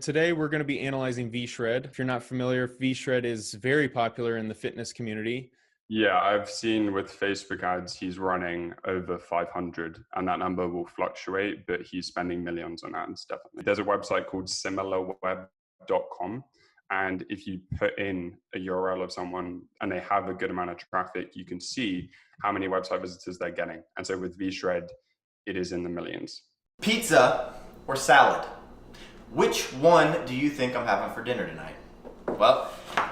Today, we're going to be analyzing V-Shred. If you're not familiar, V-Shred is very popular in the fitness community. Yeah, I've seen with Facebook ads, he's running over 500 and that number will fluctuate, but he's spending millions on ads, definitely. There's a website called similarweb.com. And if you put in a URL of someone and they have a good amount of traffic, you can see how many website visitors they're getting. And so with V-Shred, it is in the millions. Pizza or salad? Which one do you think I'm having for dinner tonight? Well,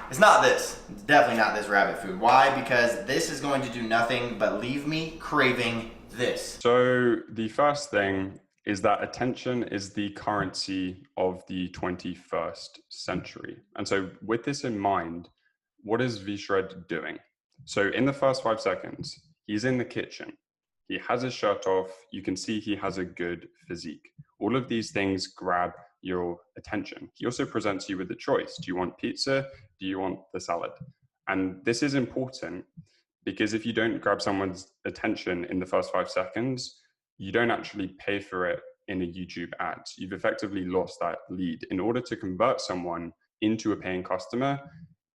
it's not this. It's definitely not this rabbit food. Why? Because this is going to do nothing but leave me craving this. So the first thing is that attention is the currency of the 21st century. And so with this in mind, what is V-Shred doing? So in the first 5 seconds, he's in the kitchen. He has his shirt off. You can see he has a good physique. All of these things grab your attention. He also presents you with the choice. Do you want pizza? Do you want the salad? And this is important because if you don't grab someone's attention in the first 5 seconds, you don't actually pay for it in a YouTube ad. You've effectively lost that lead. In order to convert someone into a paying customer,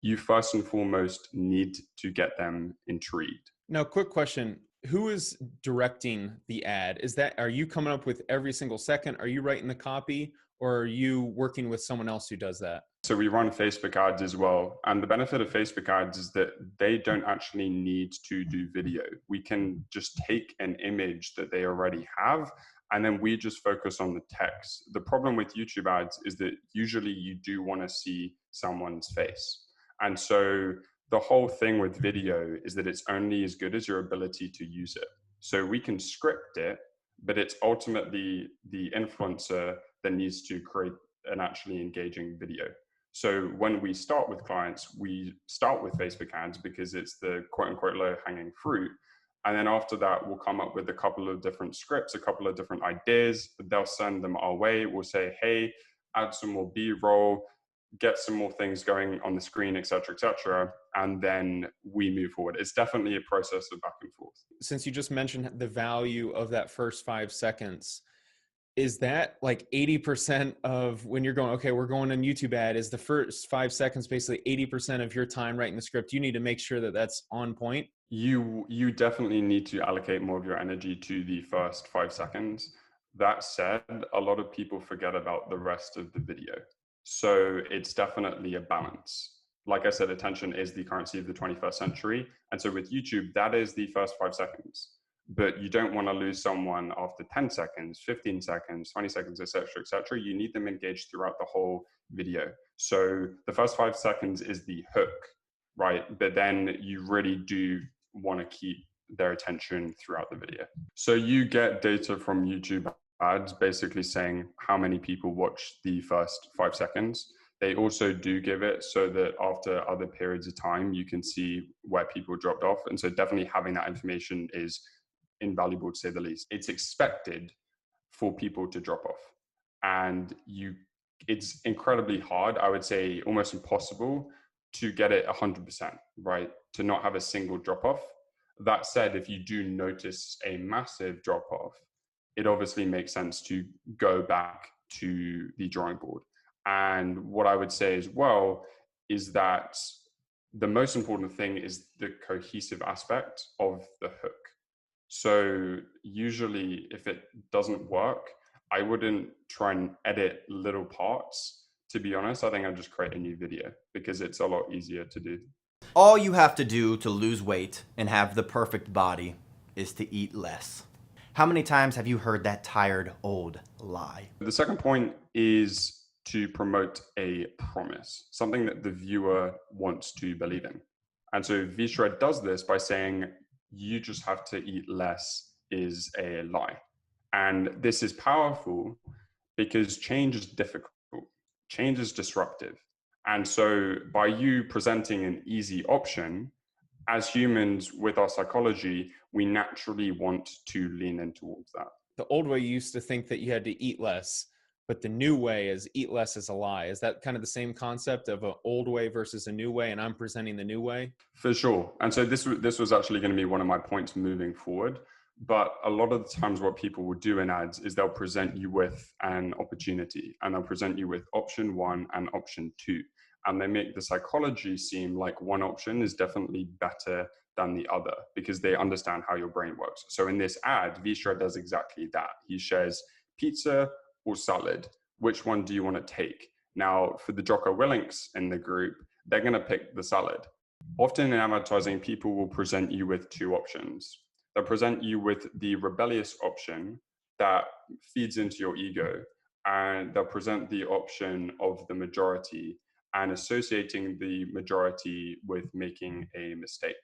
you first and foremost need to get them intrigued. Now, quick question. Who is directing the ad? Are you coming up with every single second? Are you writing the copy, or are you working with someone else who does that? So we run Facebook ads as well. And the benefit of Facebook ads is that they don't actually need to do video. We can just take an image that they already have, and then we just focus on the text. The problem with YouTube ads is that usually you do want to see someone's face. And so the whole thing with video is that it's only as good as your ability to use it. So we can script it, but it's ultimately the influencer that needs to create an actually engaging video. So when we start with clients, we start with Facebook ads because it's the quote unquote low hanging fruit. And then after that, we'll come up with a couple of different scripts, a couple of different ideas. They'll send them our way. We'll say, hey, add some more B-roll, get some more things going on the screen, et cetera, and then we move forward. It's definitely a process of back and forth. Since you just mentioned the value of that first 5 seconds, is that like 80% of when you're going, okay, we're going on YouTube ad, is the first 5 seconds basically 80% of your time writing the script? You need to make sure that that's on point. You definitely need to allocate more of your energy to the first 5 seconds. That said, a lot of people forget about the rest of the video. So it's definitely a balance. Like I said, attention is the currency of the 21st century. And so with YouTube, that is the first 5 seconds. But you don't want to lose someone after 10 seconds, 15 seconds, 20 seconds, et cetera. You need them engaged throughout the whole video. So the first 5 seconds is the hook, right? But then you really do want to keep their attention throughout the video. So you get data from YouTube ads basically saying how many people watch the first 5 seconds. They also do give it so that after other periods of time, you can see where people dropped off. And so definitely having that information is invaluable to say the least. It's expected for people to drop off. And it's incredibly hard, I would say almost impossible to get it 100%, right? To not have a single drop off. That said, if you do notice a massive drop off, it obviously makes sense to go back to the drawing board. And what I would say as well is that the most important thing is the cohesive aspect of the hook. So usually if it doesn't work, I wouldn't try and edit little parts. To be honest, I think I'd just create a new video because it's a lot easier to do. All you have to do to lose weight and have the perfect body is to eat less. How many times have you heard that tired old lie? The second point is to promote a promise, something that the viewer wants to believe in. And so V-Shred does this by saying, you just have to eat less is a lie. And this is powerful because change is difficult. Change is disruptive. And so by you presenting an easy option, as humans with our psychology, we naturally want to lean in towards that. The old way, you used to think that you had to eat less, but the new way is eat less is a lie. Is that kind of the same concept of an old way versus a new way, and I'm presenting the new way? For sure. And so this was actually going to be one of my points moving forward. But a lot of the times what people will do in ads is they'll present you with an opportunity, and they'll present you with option 1 and option 2. And they make the psychology seem like one option is definitely better than the other because they understand how your brain works. So in this ad, Vishra does exactly that. He shares pizza or salad. Which one do you want to take? Now, for the Jocko Willinks in the group, they're going to pick the salad. Often in advertising, people will present you with two options. They'll present you with the rebellious option that feeds into your ego, and they'll present the option of the majority and associating the majority with making a mistake.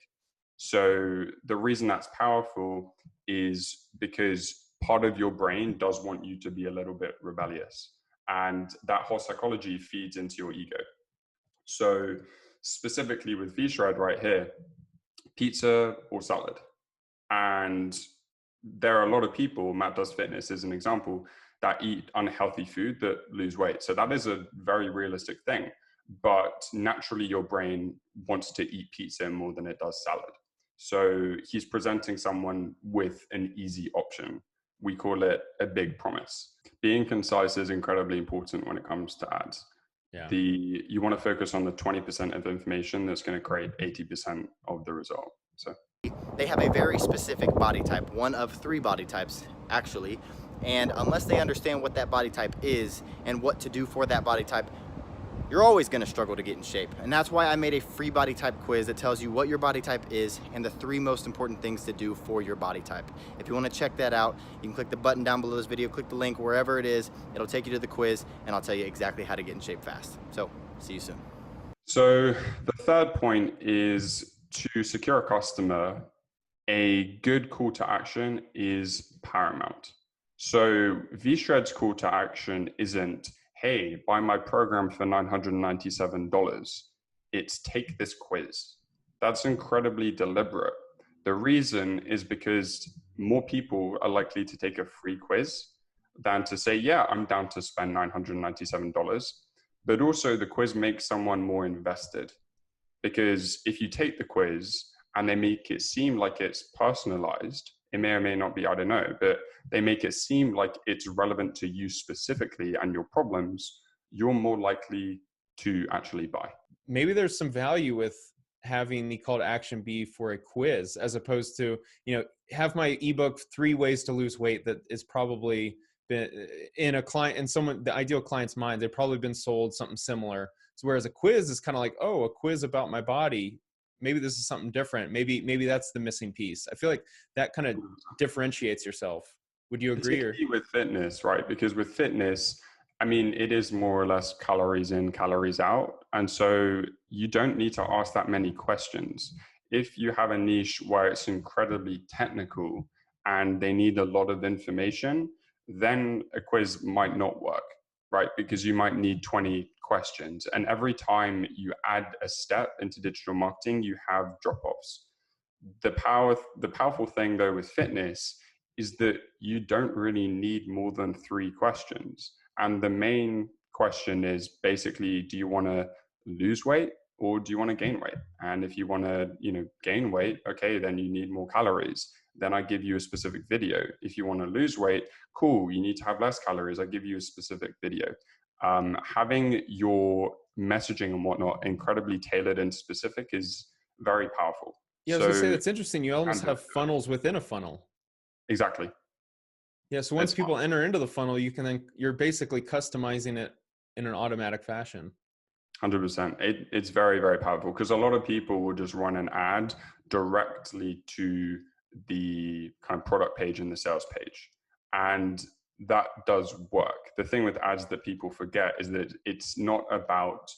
So the reason that's powerful is because part of your brain does want you to be a little bit rebellious, and that whole psychology feeds into your ego. So specifically with Vishred right here, pizza or salad. And there are a lot of people, Matt Does Fitness is an example, that eat unhealthy food that lose weight. So that is a very realistic thing. But naturally, your brain wants to eat pizza more than it does salad. So he's presenting someone with an easy option. We call it a big promise. Being concise is incredibly important when it comes to ads. Yeah. You want to focus on the 20% of information that's going to create 80% of the result. So they have a very specific body type, one of 3 body types actually, and unless they understand what that body type is and what to do for that body type, you're always going to struggle to get in shape. And that's why I made a free body type quiz that tells you what your body type is and the 3 most important things to do for your body type. If you want to check that out, you can click the button down below this video, click the link wherever it is, it'll take you to the quiz, and I'll tell you exactly how to get in shape fast. So see you soon. So the third point is to secure a customer, a good call to action is paramount. So Vshred's call to action isn't, hey, buy my program for $997. It's take this quiz. That's incredibly deliberate. The reason is because more people are likely to take a free quiz than to say, yeah, I'm down to spend $997. But also the quiz makes someone more invested. Because if you take the quiz and they make it seem like it's personalized, it may or may not be, I don't know, but they make it seem like it's relevant to you specifically and your problems, you're more likely to actually buy. Maybe there's some value with having the call to action be for a quiz as opposed to, have my ebook 3 ways to lose weight that is probably been in the ideal client's mind, they've probably been sold something similar. So whereas a quiz is kind of like, oh, a quiz about my body. Maybe this is something different. Maybe that's the missing piece. I feel like that kind of differentiates yourself. Would you agree? Particularly with fitness, right? Because with fitness, I mean, it is more or less calories in, calories out. And so you don't need to ask that many questions. If you have a niche where it's incredibly technical and they need a lot of information, then a quiz might not work, right? Because you might need 20 questions. And every time you add a step into digital marketing, you have drop-offs. The powerful thing though with fitness is that you don't really need more than 3 questions. And the main question is basically, do you want to lose weight or do you want to gain weight? And if you want to, gain weight, okay, then you need more calories. Then I give you a specific video. If you want to lose weight, cool, you need to have less calories. I give you a specific video. Having your messaging and whatnot incredibly tailored and specific is very powerful. Yeah, I was gonna say, that's interesting. You almost have funnels within a funnel. Exactly. Yeah, so once people enter into the funnel, you're basically customizing it in an automatic fashion. 100%. It's very, very powerful because a lot of people will just run an ad directly to the kind of product page and the sales page. And that does work. The thing with ads that people forget is that it's not about,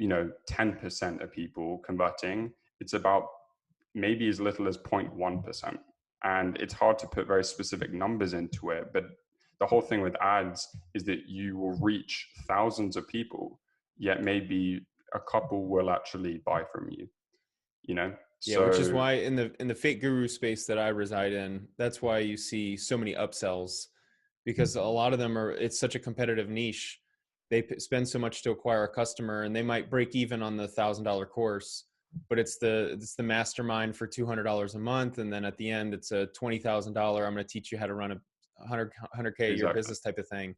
10% of people converting. It's about maybe as little as 0.1%. And it's hard to put very specific numbers into it. But the whole thing with ads is that you will reach thousands of people, yet maybe a couple will actually buy from you, Yeah, so, which is why in the fake guru space that I reside in, that's why you see so many upsells, because a lot of them it's such a competitive niche. They spend so much to acquire a customer and they might break even on the $1,000 course, but it's the mastermind for $200 a month, and then at the end it's a $20,000. I'm going to teach you how to run a 100K a year Exactly. business type of thing,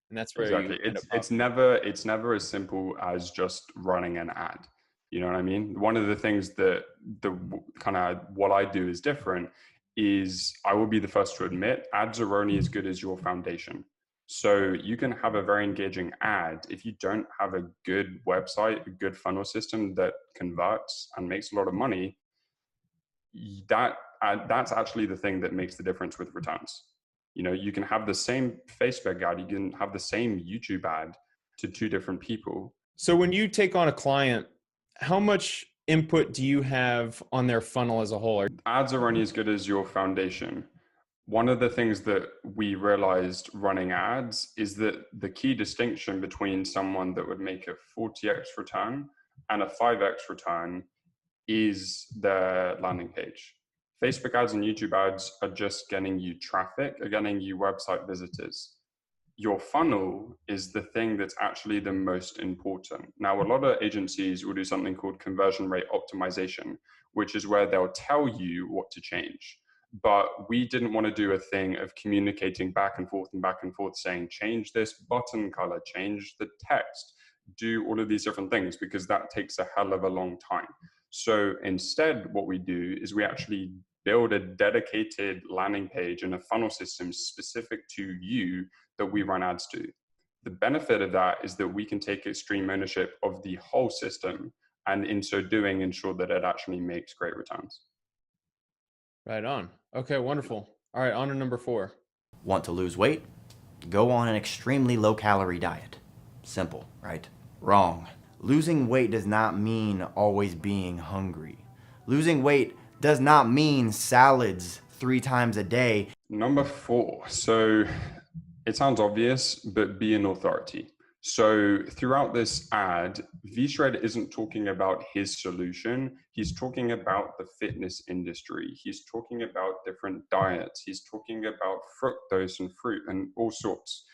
and that's where you Exactly. end up. It's never as simple as just running an ad. You know what I mean? One of the things that the kind of what I do is different is I will be the first to admit ads are only as good as your foundation. So you can have a very engaging ad if you don't have a good website, a good funnel system that converts and makes a lot of money. That's actually the thing that makes the difference with returns. You know, you can have the same Facebook ad, you can have the same YouTube ad to two different people. So when you take on a client, how much input do you have on their funnel as a whole? Ads are only as good as your foundation. One of the things that we realized running ads is that the key distinction between someone that would make a 40x return and a 5x return is their landing page. Facebook ads and YouTube ads are just getting you traffic, are getting you website visitors. Your funnel is the thing that's actually the most important. Now, a lot of agencies will do something called conversion rate optimization, which is where they'll tell you what to change. But we didn't want to do a thing of communicating back and forth saying, change this button color, change the text, do all of these different things, because that takes a hell of a long time. So instead, what we do is we actually build a dedicated landing page and a funnel system specific to you that we run ads to. The benefit of that is that we can take extreme ownership of the whole system, and in so doing, ensure that it actually makes great returns. Right on. Okay, wonderful. All right, on to number 4. Want to lose weight? Go on an extremely low-calorie diet. Simple, right? Wrong. Losing weight does not mean always being hungry. Losing weight does not mean salads 3 times a day. Number 4. So it sounds obvious, but be an authority. So throughout this ad, V-Shred isn't talking about his solution. He's talking about the fitness industry. He's talking about different diets. He's talking about fructose and fruit and all sorts.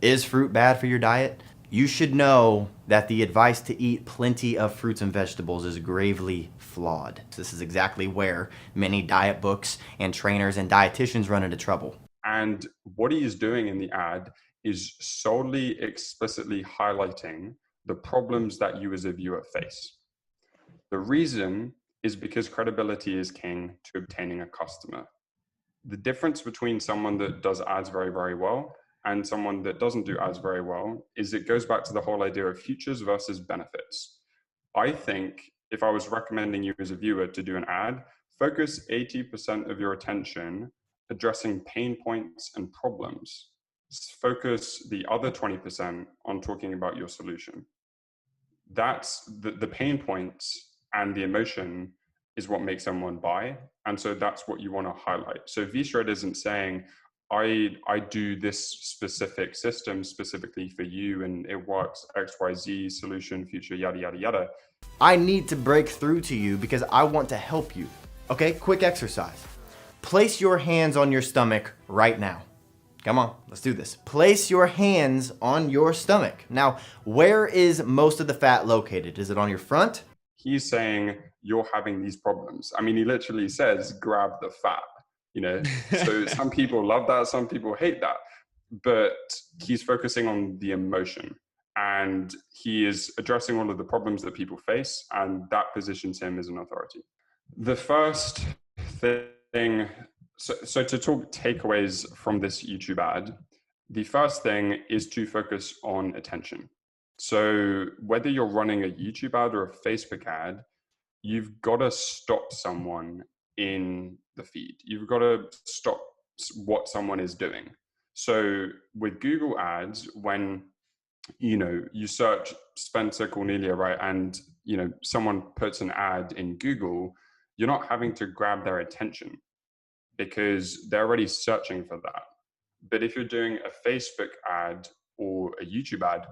Is fruit bad for your diet? You should know that the advice to eat plenty of fruits and vegetables is gravely flawed. This is exactly where many diet books and trainers and dietitians run into trouble. And what he is doing in the ad is solely explicitly highlighting the problems that you as a viewer face. The reason is because credibility is king to obtaining a customer. The difference between someone that does ads very, very well and someone that doesn't do ads very well is it goes back to the whole idea of features versus benefits. I think if I was recommending you as a viewer to do an ad, focus 80% of your attention addressing pain points and problems. Focus the other 20% on talking about your solution. That's the pain points and the emotion is what makes someone buy. And so that's what you want to highlight. So V-Shred isn't saying, I do this specific system specifically for you and it works XYZ solution, future, yada, yada, yada. I need to break through to you because I want to help you. Okay, quick exercise. Place your hands on your stomach right now. Come on, let's do this. Place your hands on your stomach. Now, where is most of the fat located? Is it on your front? He's saying you're having these problems. I mean, he literally says, grab the fat, you know? So some people love that, some people hate that, but he's focusing on the emotion and he is addressing all of the problems that people face, and that positions him as an authority. The first thing, so to talk takeaways from this YouTube ad, the first thing is to focus on attention. So whether you're running a YouTube ad or a Facebook ad, you've got to stop someone in the feed. You've got to stop what someone is doing. So with Google ads, when you search Spencer Cornelia, right, and someone puts an ad in Google, you're not having to grab their attention because they're already searching for that. But if you're doing a Facebook ad or a YouTube ad,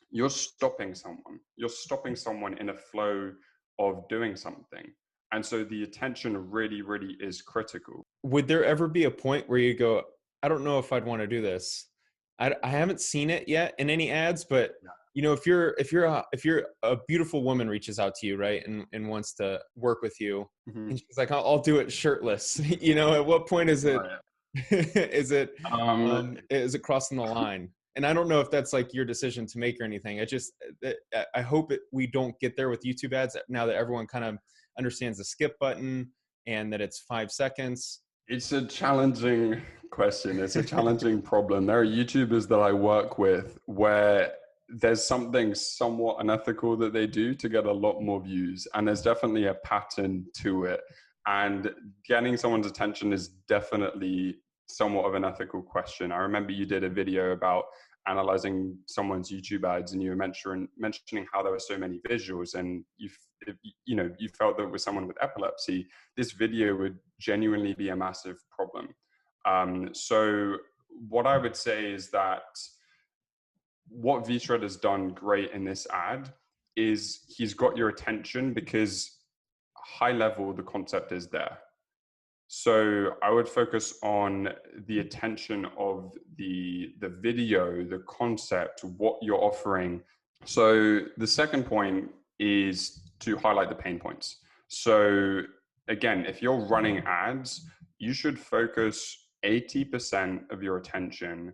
you're stopping someone. You're stopping someone in a flow of doing something. And so the attention really, really is critical. Would there ever be a point where you go, I don't know if I'd want to do this? I haven't seen it yet in any ads, but you know, if you're a beautiful woman reaches out to you, right, and wants to work with you, Mhm. and she's like, I'll do it shirtless. You know, at what point is it Right. is it crossing the line? And I don't know if that's like your decision to make or anything. I hope we don't get there with YouTube ads now that everyone kind of understands the skip button and that it's 5 seconds. It's a challenging question. It's a challenging problem. There are YouTubers that I work with where there's something somewhat unethical that they do to get a lot more views. And there's definitely a pattern to it. And getting someone's attention is definitely somewhat of an ethical question. I remember you did a video about analyzing someone's YouTube ads, and you were mentioning how there were so many visuals, and you felt that with someone with epilepsy, this video would genuinely be a massive problem. So what I would say is that what VShred has done great in this ad is he's got your attention because high level, the concept is there. So I would focus on the attention of the video, the concept, what you're offering. So the second point is to highlight the pain points. So again, if you're running ads, you should focus 80% of your attention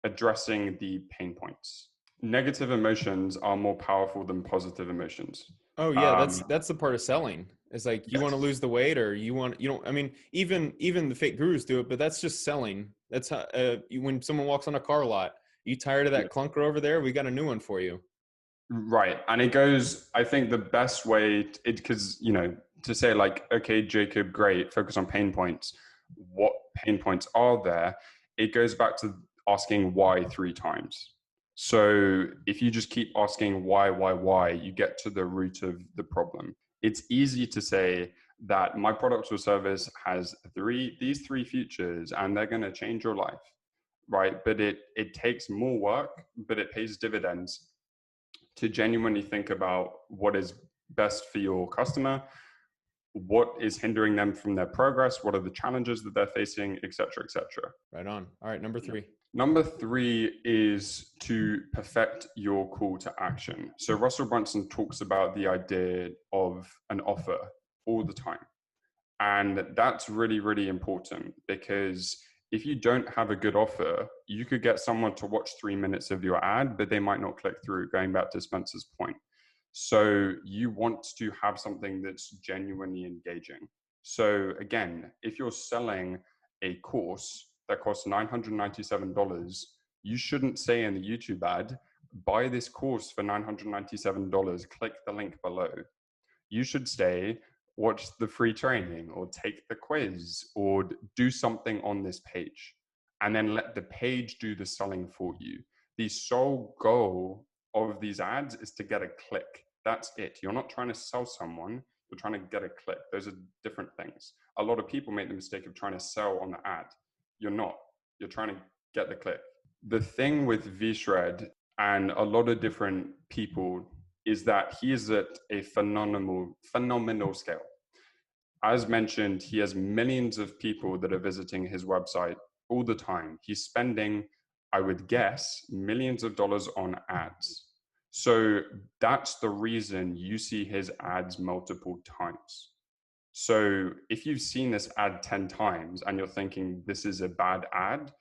addressing the pain points. Negative emotions are more powerful than positive emotions. Oh yeah, that's the part of selling. It's like you Yes. want to lose the weight, or you don't. I mean, even the fake gurus do it, but that's just selling. That's how when someone walks on a car lot. You tired of that clunker over there? We got a new one for you. Right. And it goes, I think the best way, because, to say like, okay, Jacob, great, focus on pain points. What pain points are there? It goes back to asking why 3 times. So if you just keep asking why, you get to the root of the problem. It's easy to say that my product or service has these three features and they're going to change your life, right? But it takes more work, but it pays dividends to genuinely think about what is best for your customer, what is hindering them from their progress, what are the challenges that they're facing, et cetera, et cetera. Right on. All right, number 3. Number 3 is to perfect your call to action. So Russell Brunson talks about the idea of an offer all the time. And that's really, really important, because if you don't have a good offer, you could get someone to watch 3 minutes of your ad, but they might not click through, going back to Spencer's point. So you want to have something that's genuinely engaging. So again, if you're selling a course that costs $997, you shouldn't say in the YouTube ad, buy this course for $997, click the link below. You should say, watch the free training or take the quiz or do something on this page, and then let the page do the selling for you. The sole goal of these ads is to get a click. That's it. You're not trying to sell someone, you're trying to get a click. Those are different things. A lot of people make the mistake of trying to sell on the ad. You're not. You're trying to get the click. The thing with VShred and a lot of different people is that he is at a phenomenal scale. As mentioned, he has millions of people that are visiting his website all the time. He's spending, I would guess, millions of dollars on ads. So that's the reason you see his ads multiple times. So if you've seen this ad 10 times and you're thinking this is a bad ad,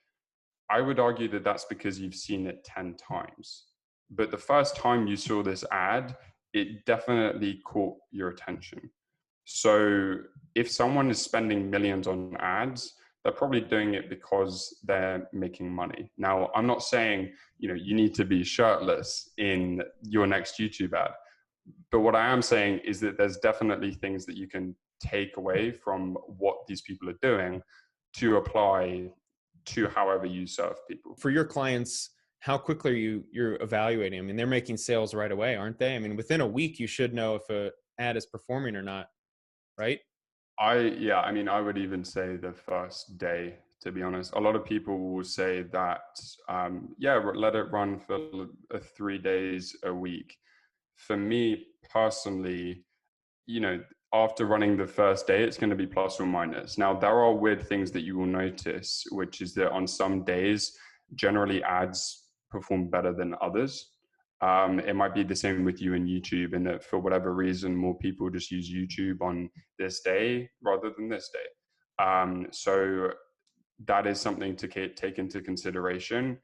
I would argue that that's because you've seen it 10 times. But the first time you saw this ad, it definitely caught your attention. So if someone is spending millions on ads, they're probably doing it because they're making money. Now, I'm not saying, you need to be shirtless in your next YouTube ad. But what I am saying is that there's definitely things that you can take away from what these people are doing to apply to however you serve people. For your clients, how quickly are you're evaluating? I mean, they're making sales right away, aren't they? I mean, within a week, you should know if a ad is performing or not, right? I would even say the first day, to be honest. A lot of people will say that, let it run for 3 days a week. For me personally, after running the first day, it's going to be plus or minus. Now, there are weird things that you will notice, which is that on some days, generally ads perform better than others. It might be the same with you and YouTube, in that for whatever reason, more people just use YouTube on this day rather than this day. So that is something to take into consideration.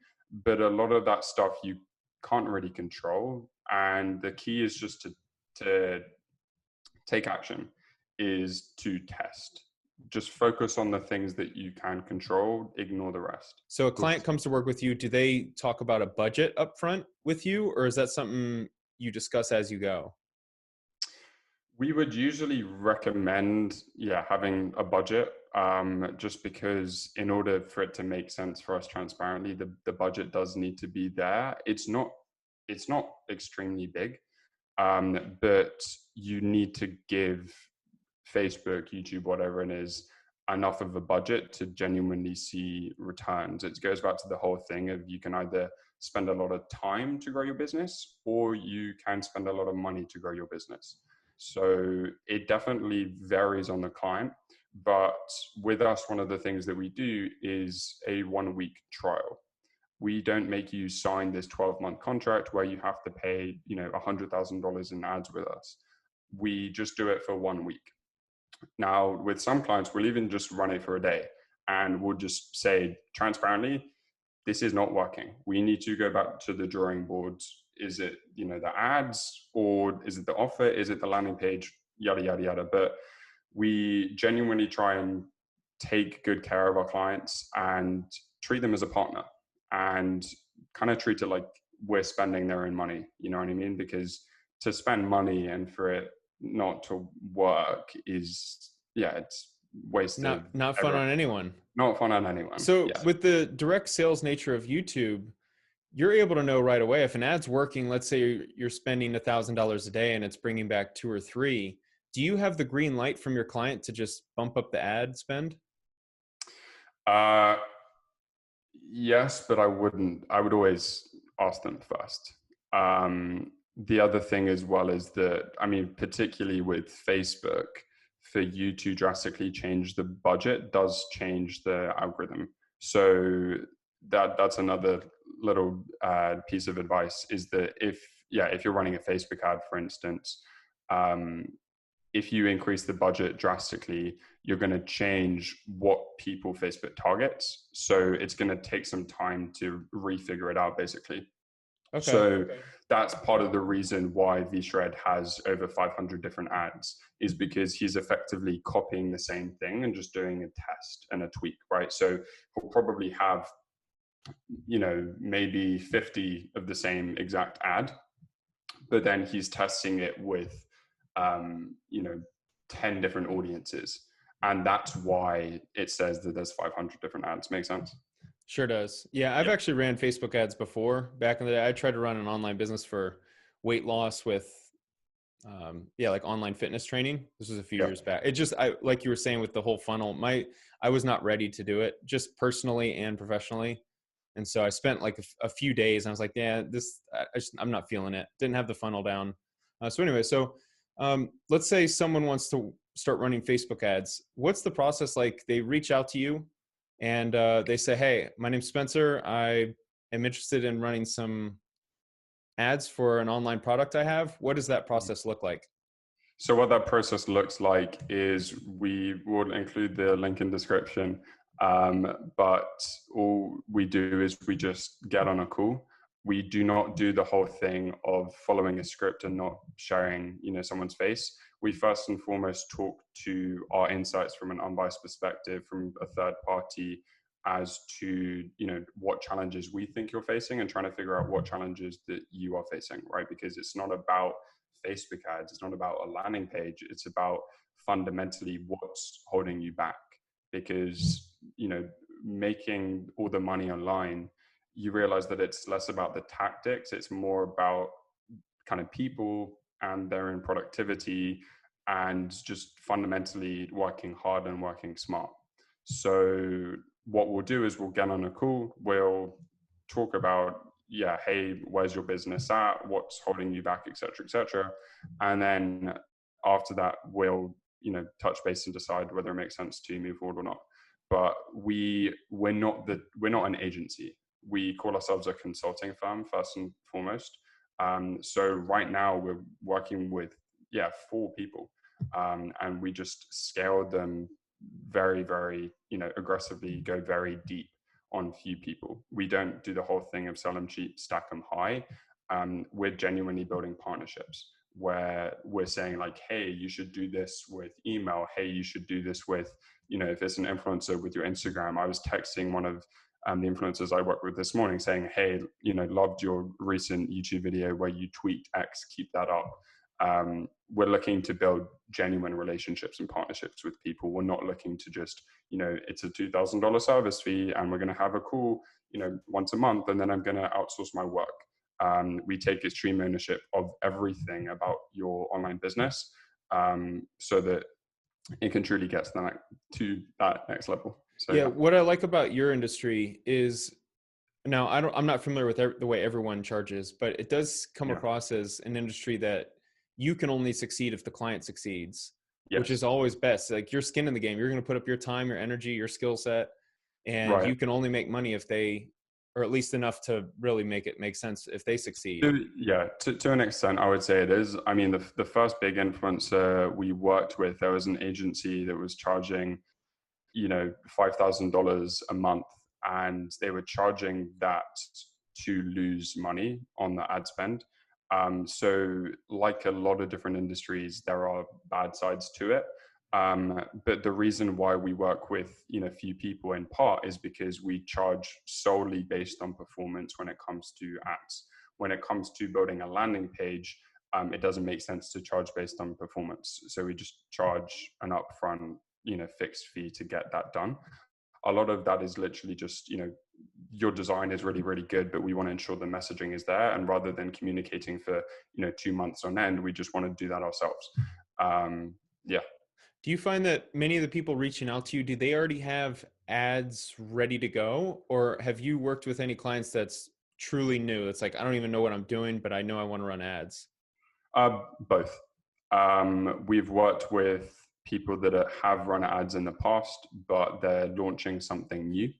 But a lot of that stuff you can't really control. And the key is just to take action, is to test. Just focus on the things that you can control, ignore the rest. So a client comes to work with you, do they talk about a budget up front with you, or is that something you discuss as you go? We would usually recommend, having a budget, just because in order for it to make sense for us transparently, the budget does need to be there. It's not extremely big, but you need to give Facebook, YouTube, whatever it is, enough of a budget to genuinely see returns. It goes back to the whole thing of, you can either spend a lot of time to grow your business, or you can spend a lot of money to grow your business. So it definitely varies on the client. But with us, one of the things that we do is a 1-week trial. We don't make you sign this 12-month contract where you have to pay, $100,000 in ads with us. We just do it for 1 week. Now, with some clients, we'll even just run it for a day, and we'll just say transparently, this is not working. We need to go back to the drawing boards. Is it, the ads, or is it the offer? Is it the landing page? Yada, yada, yada. But we genuinely try and take good care of our clients and treat them as a partner, and kind of treat it like we're spending their own money. You know what I mean? Because to spend money and for it not to work is, it's wasted. Not fun on anyone. Not fun on anyone. So with the direct sales nature of YouTube, you're able to know right away if an ad's working. Let's say you're spending $1,000 a day and it's bringing back 2 or 3. Do you have the green light from your client to just bump up the ad spend? Yes, but I wouldn't. I would always ask them first. The other thing as well is that, particularly with Facebook, for you to drastically change the budget does change the algorithm. So that's another little piece of advice, is that if you're running a Facebook ad, for instance, if you increase the budget drastically, you're going to change what people Facebook targets. So it's going to take some time to refigure it out, basically. Okay. So that's part of the reason why VShred has over 500 different ads, is because he's effectively copying the same thing and just doing a test and a tweak, right? So he'll probably have, maybe 50 of the same exact ad, but then he's testing it with 10 different audiences. And that's why it says that there's 500 different ads. Make sense? Sure does. Yeah, I've actually ran Facebook ads before. Back in the day, I tried to run an online business for weight loss with, like online fitness training. This was a few years back. It just, like you were saying with the whole funnel, I was not ready to do it, just personally and professionally. And so I spent like a few days, and I was like, I'm not feeling it. Didn't have the funnel down. So anyway, let's say someone wants to start running Facebook ads. What's the process like? They reach out to you and they say, hey, my name's Spencer. I am interested in running some ads for an online product I have. What does that process look like? So what that process looks like is, we will include the link in description. But all we do is we just get on a call. We do not do the whole thing of following a script and not sharing, someone's face. We first and foremost talk to our insights from an unbiased perspective, from a third party, as to, what challenges we think you're facing, and trying to figure out what challenges that you are facing, right? Because it's not about Facebook ads. It's not about a landing page. It's about fundamentally what's holding you back. Because, making all the money online, you realize that it's less about the tactics. It's more about kind of people and their own productivity, and just fundamentally working hard and working smart. So what we'll do is we'll get on a call. We'll talk about, hey, where's your business at? What's holding you back, et cetera, et cetera. And then after that, we'll, touch base and decide whether it makes sense to move forward or not. But we're not an agency. we call ourselves a consulting firm first and foremost. So right now we're working with 4 people, and we just scale them very, very, aggressively, go very deep on few people. We don't do the whole thing of sell them cheap, stack them high. We're genuinely building partnerships where we're saying like, hey, you should do this with email. Hey, you should do this with, if it's an influencer, with your Instagram. I was texting one of the influencers I work with this morning saying, hey, loved your recent YouTube video where you tweaked X, keep that up. We're looking to build genuine relationships and partnerships with people. We're not looking to just, it's a $2,000 service fee and we're going to have a call, once a month, and then I'm going to outsource my work. We take extreme ownership of everything about your online business, so that it can truly get to that next level. So yeah, what I like about your industry is, now I'm not familiar with the way everyone charges, but it does come across as an industry that you can only succeed if the client succeeds, which is always best. Like, your skin in the game, you're going to put up your time, your energy, your skill set, and you can only make money if they, or at least enough to really make it make sense if they succeed. To an extent, I would say it is. I mean, the first big influencer we worked with, there was an agency that was charging, $5,000 a month, and they were charging that to lose money on the ad spend. So like a lot of different industries, there are bad sides to it. But the reason why we work with, few people in part is because we charge solely based on performance when it comes to ads. When it comes to building a landing page, it doesn't make sense to charge based on performance. So we just charge an upfront, fixed fee to get that done. A lot of that is literally just, your design is really, really good, but we want to ensure the messaging is there. And rather than communicating for, 2 months on end, we just want to do that ourselves. Do you find that many of the people reaching out to you, do they already have ads ready to go? Or have you worked with any clients that's truly new? It's like, I don't even know what I'm doing, but I know I want to run ads. Both. We've worked with people that have run ads in the past, but they're launching something new.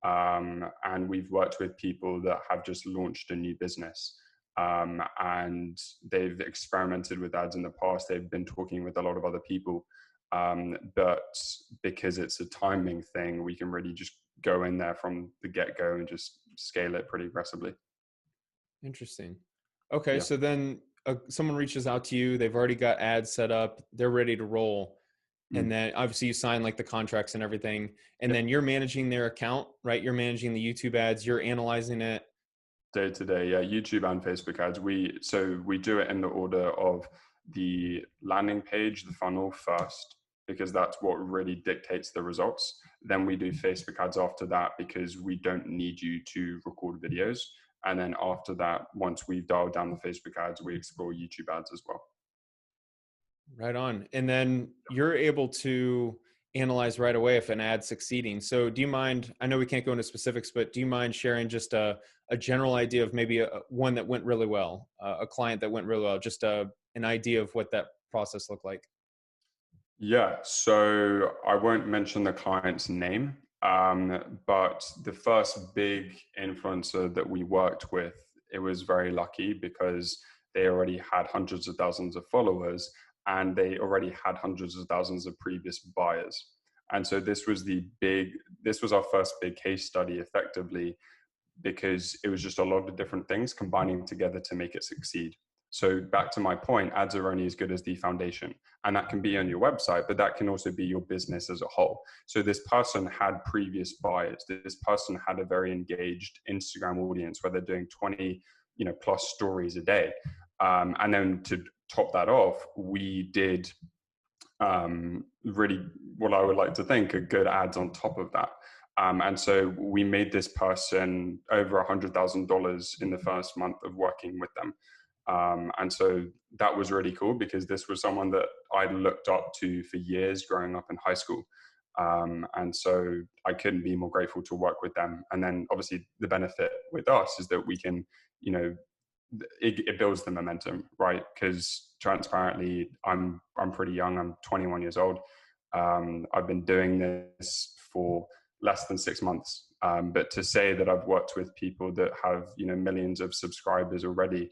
And we've worked with people that have just launched a new business. And they've experimented with ads in the past. They've been talking with a lot of other people. But because it's a timing thing, we can really just go in there from the get-go and just scale it pretty aggressively. Interesting. Okay. So then someone reaches out to you, they've already got ads set up, they're ready to roll. And then obviously you sign like the contracts and everything, and then you're managing their account, right? You're managing the YouTube ads, you're analyzing it. Day to day, YouTube and Facebook ads. We do it in the order of the landing page, the funnel first, because that's what really dictates the results. Then we do Facebook ads after that, because we don't need you to record videos. And then after that, once we've dialed down the Facebook ads, we explore YouTube ads as well. Right on. And then you're able to analyze right away if an ad's succeeding. So do you mind, I know we can't go into specifics, but do you mind sharing just a general idea of maybe one that went really well, a client that went really well, just an idea of what that process looked like? Yeah, so I won't mention the client's name, but the first big influencer that we worked with, it was very lucky because they already had hundreds of thousands of followers and they already had hundreds of thousands of previous buyers. And so this was our first big case study effectively, because it was just a lot of different things combining together to make it succeed. So back to my point, ads are only as good as the foundation, and that can be on your website, but that can also be your business as a whole. So this person had previous buyers. This person had a very engaged Instagram audience where they're doing 20, plus stories a day. And then to top that off, we did really what I would like to think are good ads on top of that. And so we made this person over $100,000 in the first month of working with them. And so that was really cool because this was someone that I looked up to for years growing up in high school. And so I couldn't be more grateful to work with them. And then obviously the benefit with us is that we can, it builds the momentum, right? Because transparently, I'm pretty young. I'm 21 years old. I've been doing this for less than 6 months. But to say that I've worked with people that have, millions of subscribers already,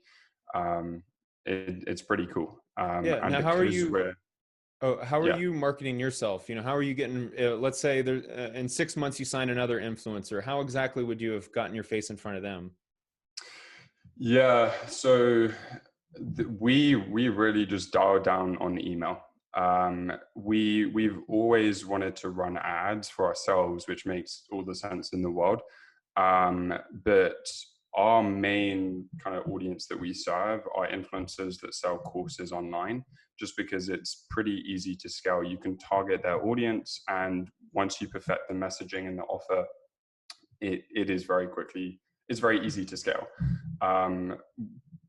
it's pretty cool. Yeah. And Now, how are because you? we're, Oh, how are yeah. you marketing yourself? How are you getting? Let's say there in 6 months you sign another influencer. How exactly would you have gotten your face in front of them? Yeah, so we really just dialed down on email. We've always wanted to run ads for ourselves, which makes all the sense in the world. But our main kind of audience that we serve are influencers that sell courses online, just because it's pretty easy to scale. You can target their audience, and once you perfect the messaging and the offer, it is it's very easy to scale. Um,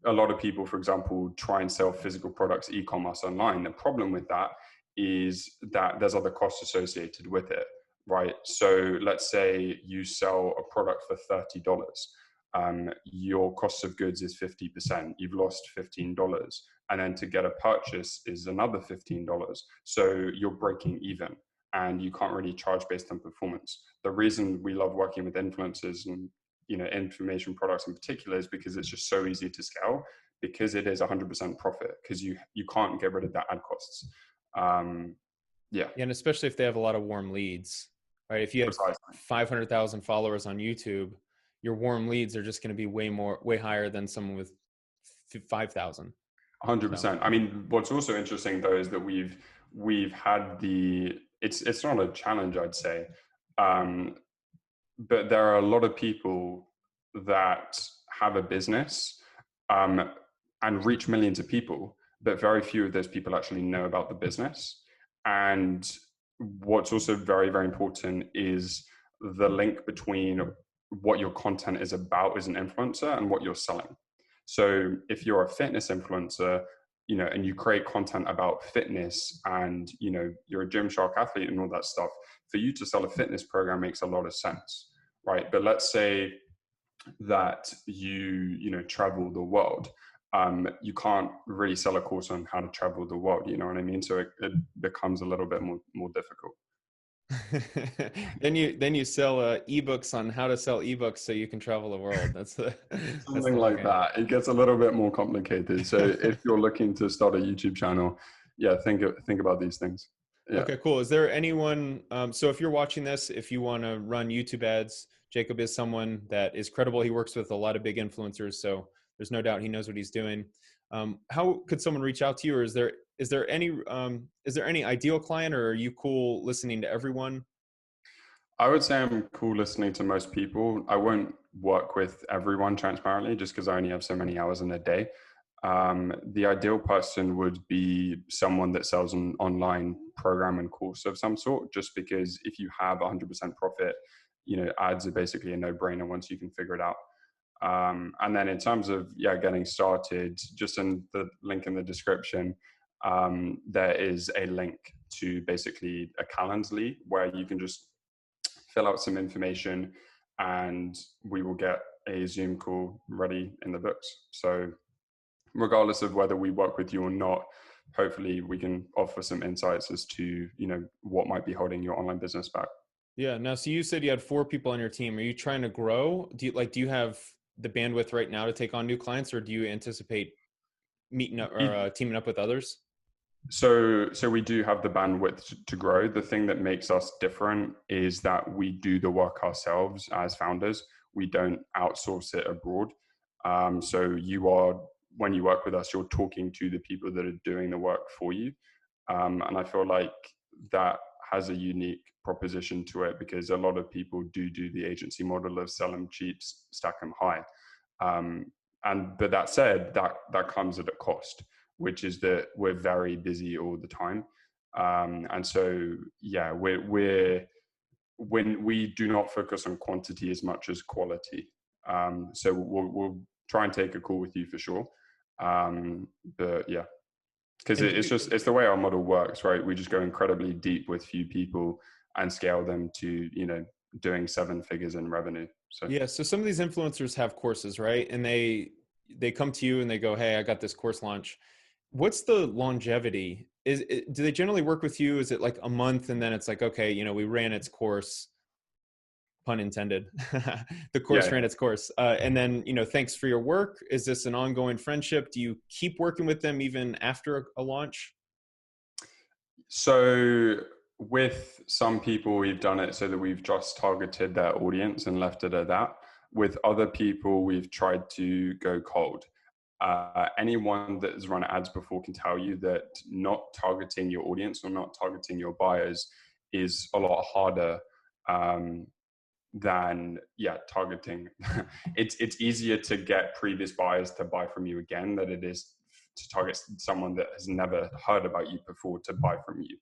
a lot of people, for example, try and sell physical products e-commerce online. The problem with that is that there's other costs associated with it, right? So let's say you sell a product for $30. Your cost of goods is 50%. You've lost $15. And then to get a purchase is another $15. So you're breaking even, and you can't really charge based on performance. The reason we love working with influencers and information products in particular is because it's just so easy to scale, because it is 100% profit, because you can't get rid of that ad costs. Yeah, And especially if they have a lot of warm leads, right? If you have precisely. 500,000 followers on YouTube, your warm leads are just going to be way higher than someone with 5,000. 100%. I mean, what's also interesting though is that we've had it's not a challenge, I'd say, but there are a lot of people that have a business and reach millions of people, but very few of those people actually know about the business. And what's also very, very important is the link between what your content is about as an influencer and what you're selling. So if you're a fitness influencer, and you create content about fitness, and, you're a Gymshark athlete and all that stuff, for you to sell a fitness program makes a lot of sense, right? But let's say that you travel the world. You can't really sell a course on how to travel the world, you know what I mean? So it becomes a little bit more difficult. then you sell ebooks on how to sell ebooks so you can travel the world. That's Something like that. It gets a little bit more complicated. So if you're looking to start a YouTube channel, yeah, think about these things. Yeah. Okay, cool. Is there anyone, so if you're watching this, if you want to run YouTube ads, Jacob is someone that is credible. He works with a lot of big influencers, so there's no doubt he knows what he's doing. How could someone reach out to you, or is there any ideal client, or are you cool listening to everyone? I would say I'm cool listening to most people. I won't work with everyone transparently, just because I only have so many hours in a day. The ideal person would be someone that sells an online program and course of some sort, just because if you have 100% profit, ads are basically a no-brainer once you can figure it out. And then in terms of, getting started, just in the link in the description, there is a link to basically a Calendly where you can just fill out some information and we will get a Zoom call ready in the books. So regardless of whether we work with you or not, hopefully we can offer some insights as to, what might be holding your online business back. Yeah. Now, so you said you had 4 people on your team. Are you trying to grow? Do you have the bandwidth right now to take on new clients, or do you anticipate meeting up or teaming up with others? So we do have the bandwidth to grow. The thing that makes us different is that we do the work ourselves as founders. We don't outsource it abroad. So when you work with us, you're talking to the people that are doing the work for you. And I feel like that has a unique proposition to it, because a lot of people do the agency model of sell them cheap, stack them high. But that said, that comes at a cost, which is that we're very busy all the time. And so, when we do not focus on quantity as much as quality. So we'll try and take a call with you for sure. But yeah, because it's the way our model works, right? We just go incredibly deep with few people and scale them to, doing 7 figures in revenue. So yeah. So some of these influencers have courses, right? And they come to you and they go, "Hey, I got this course launch." What's the longevity? Do they generally work with you? Is it like a month and then it's like, okay, we ran its course? pun intended. The course Yeah. ran its course. And then, thanks for your work. Is this an ongoing friendship? Do you keep working with them even after a launch? So with some people, we've done it so that we've just targeted their audience and left it at that. With other people, we've tried to go cold. Anyone that has run ads before can tell you that not targeting your audience or not targeting your buyers is a lot harder than targeting. It's easier to get previous buyers to buy from you again than it is to target someone that has never heard about you before to buy from you.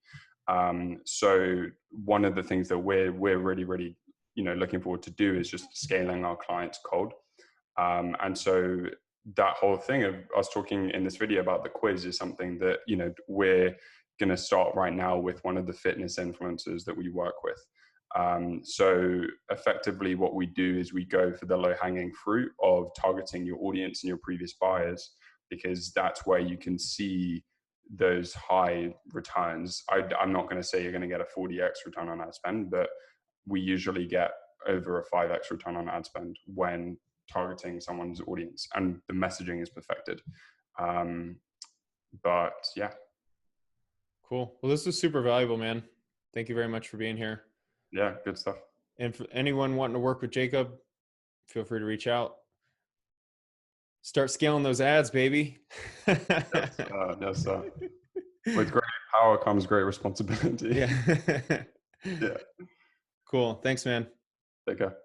So one of the things that we're really looking forward to do is just scaling our clients cold. And so that whole thing of us talking in this video about the quiz is something that we're going to start right now with one of the fitness influencers that we work with. So effectively what we do is we go for the low-hanging fruit of targeting your audience and your previous buyers, because that's where you can see those high returns. I'm not going to say you're going to get a 40x return on ad spend, but we usually get over a 5x return on ad spend when targeting someone's audience and the messaging is perfected. But yeah. Cool. Well, this was super valuable, man. Thank you very much for being here. Yeah, good stuff. And for anyone wanting to work with Jacob, feel free to reach out. Start scaling those ads, baby. Yes, with great power comes great responsibility. Yeah. Yeah. Cool. Thanks, man. Take care.